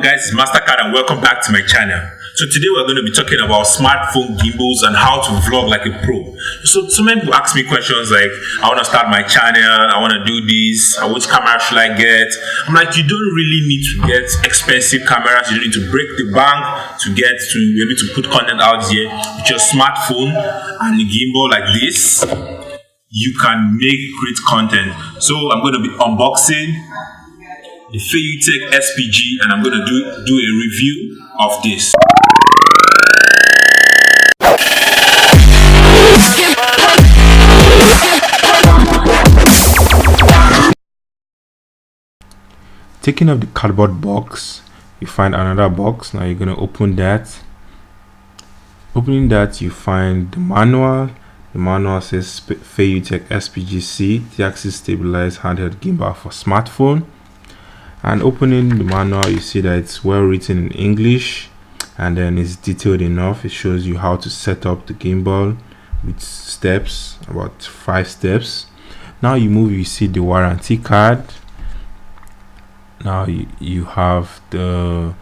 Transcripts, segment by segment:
up guys, it's Mastercard and welcome back to my channel. So today we're going to be talking about smartphone gimbals and how to vlog like a pro. So many people ask me questions like, I want to start my channel, I want to do this, which camera should I get? I'm like, you don't really need to get expensive cameras, you don't need to break the bank to get to be able to put content out here. With your smartphone and a gimbal like this, you can make great content. So I'm going to be unboxing the Feiyutech SPG and I'm going to do a review of this. Taking off the cardboard box, you find another box. Now you're going to open that. Opening that, you find the manual. The manual says Feiyutech SPG-C, 3-axis stabilized handheld gimbal for smartphone. And opening the manual, you see that it's well written in English and then it's detailed enough. It shows you how to set up the gimbal with steps, about 5 steps. Now you see the warranty card. Now you have the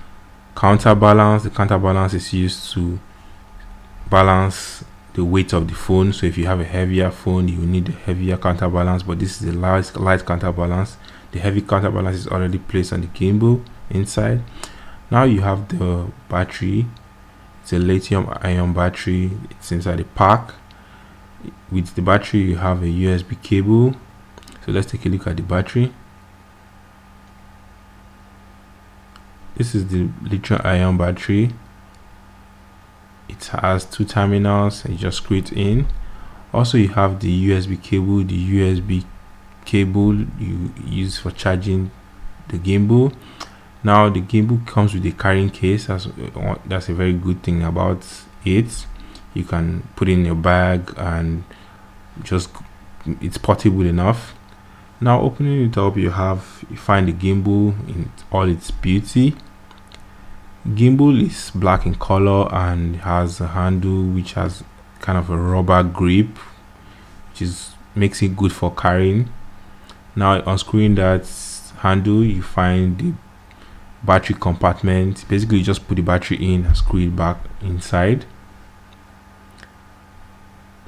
counterbalance. The counterbalance is used to balance the weight of the phone. So if you have a heavier phone, you need a heavier counterbalance, but this is a light counterbalance. The heavy counterbalance is already placed on the gimbal inside. Now you have the battery. It's a lithium-ion battery. It's inside the pack. With the battery, you have a USB cable. So let's take a look at the battery. This is the lithium-ion battery. It has 2 terminals and you just screw it in. Also, you have the USB cable. The USB cable you use for charging the gimbal. Now the gimbal comes with a carrying case. That's a very good thing about it. You can put it in your bag and it's portable enough. Now opening it up, you find the gimbal in all its beauty. Gimbal is black in color and has a handle which has kind of a rubber grip, which makes it good for carrying. Now unscrewing that handle, you find the battery compartment. Basically you just put the battery in and screw it back inside.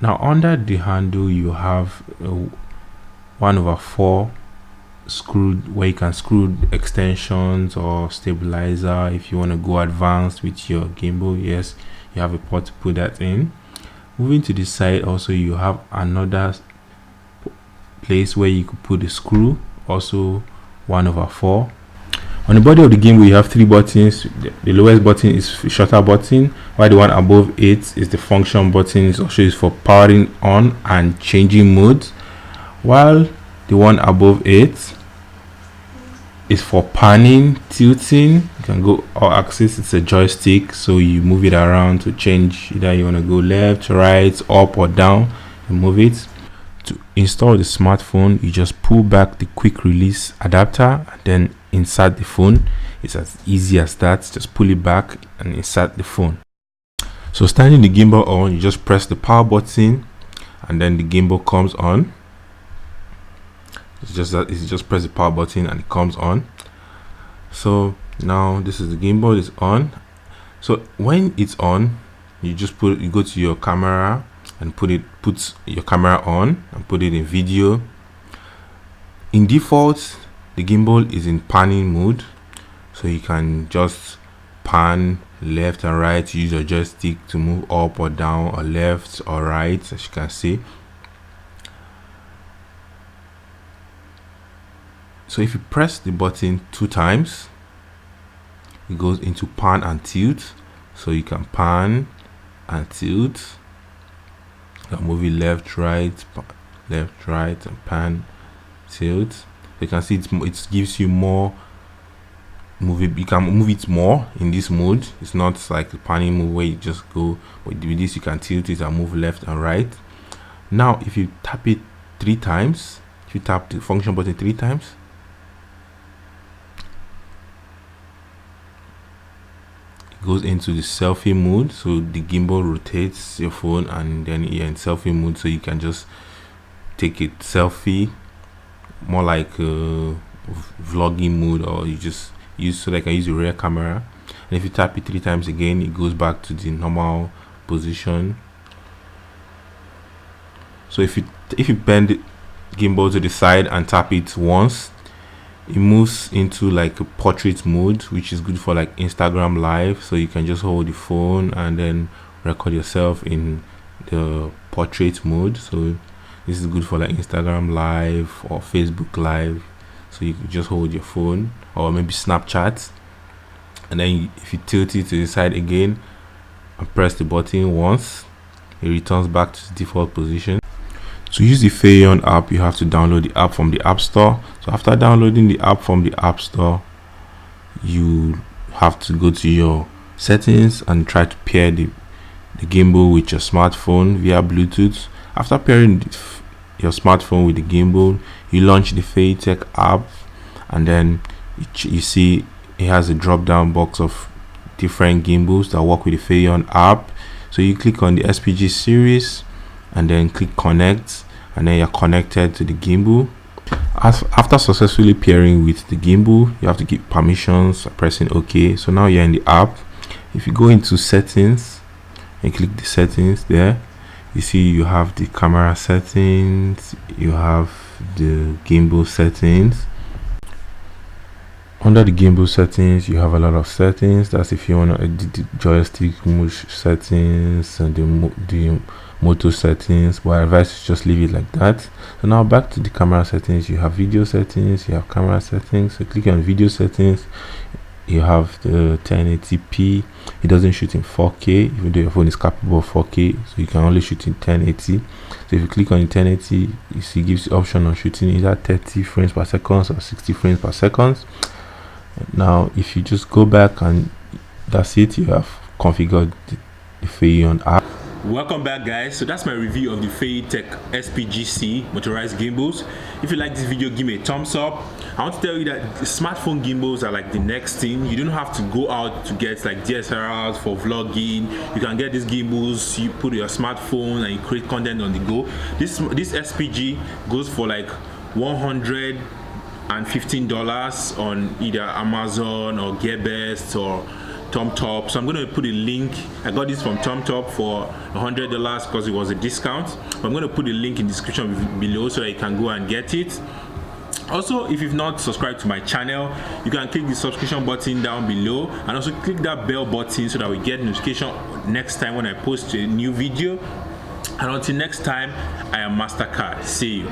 Now under the handle you have a 1/4 screwed, where you can screw extensions or stabilizer if you want to go advanced with your gimbal. Yes, you have a port to put that in. Moving to the side, also you have another place where you could put the screw, also 1/4. On the body of the gimbal you have 3 buttons. The lowest button is a shorter button, while the one above it is the function button. It also is for powering on and changing modes, while the one above it is for panning, tilting. You can go all axis. It's a joystick, so you move it around to change, either you want to go left, right, up or down. You move it. To install the smartphone, you just pull back the quick release adapter and then insert the phone. It's as easy as that. Just pull it back and insert the phone. So standing the gimbal on, you just press the power button and then the gimbal comes on. It's just press the power button and it comes on. So now this is the gimbal is on. So when it's on, you go to your camera and put your camera on and put it in video. In default, the gimbal is in panning mode, so you can just pan left and right. Use your joystick to move up or down or left or right, as you can see. So if you press the button 2 times, it goes into pan and tilt. So you can pan and tilt. You can move it left, right, and pan, tilt. You can see it gives you more move. You can move it more in this mode. It's not like the panning move where you just go. With this, you can tilt it and move left and right. Now, if you tap it 3 times, if you tap the function button 3 times, goes into the selfie mode. So the gimbal rotates your phone and then you're in selfie mode, so you can just take a selfie, more like a vlogging mode, or you use so that I can use the rear camera. And if you tap it 3 times again, it goes back to the normal position. So if you bend the gimbal to the side and tap it once, it moves into like a portrait mode, which is good for like Instagram live. So you can just hold the phone and then record yourself in the portrait mode. So this is good for like Instagram live or Facebook live. So you can just hold your phone, or maybe Snapchat, and then if you tilt it to the side again and press the button once, it returns back to the default position. To use the Feiyu app, you have to download the app from the App Store. So after downloading the app from the App Store, you have to go to your settings and try to pair the gimbal with your smartphone via Bluetooth. After pairing your smartphone with the gimbal, you launch the Feiyutech app, and then you see it has a drop down box of different gimbals that work with the Feiyu app. So you click on the SPG series and then click connect, and then you're connected to the gimbal. After successfully pairing with the gimbal, you have to give permissions by pressing OK. So now you're in the app. If you go into settings and click the settings there, you see you have the camera settings, you have the gimbal settings. Under the gimbal settings, you have a lot of settings. That's if you want to edit the joystick motion settings and the motor settings, but I advise you just leave it like that. So now back to the camera settings, you have video settings, you have camera settings. So click on video settings, you have the 1080p. It doesn't shoot in 4K, even though your phone is capable of 4K, so you can only shoot in 1080. So if you click on the 1080, you see it gives the option of shooting either 30 frames per second or 60 frames per second. Now if you just go back, and that's it, you have configured the Feiyu app. Welcome back, guys. So that's my review of the Feiyutech SPG-C motorized gimbals. If you like this video, give me a thumbs up. I want to tell you that the smartphone gimbals are like the next thing. You don't have to go out to get like DSLRs for vlogging. You can get these gimbals, you put your smartphone and you create content on the go. This SPG goes for like $115 on either Amazon or Gearbest or TomTop. So I'm going to put a link. I got this from TomTop for $100 because it was a discount. But I'm going to put a link in the description below so that you can go and get it. Also, if you've not subscribed to my channel, you can click the subscription button down below, and also click that bell button so that we get notification next time when I post a new video. And until next time, I am Mastercard. See you.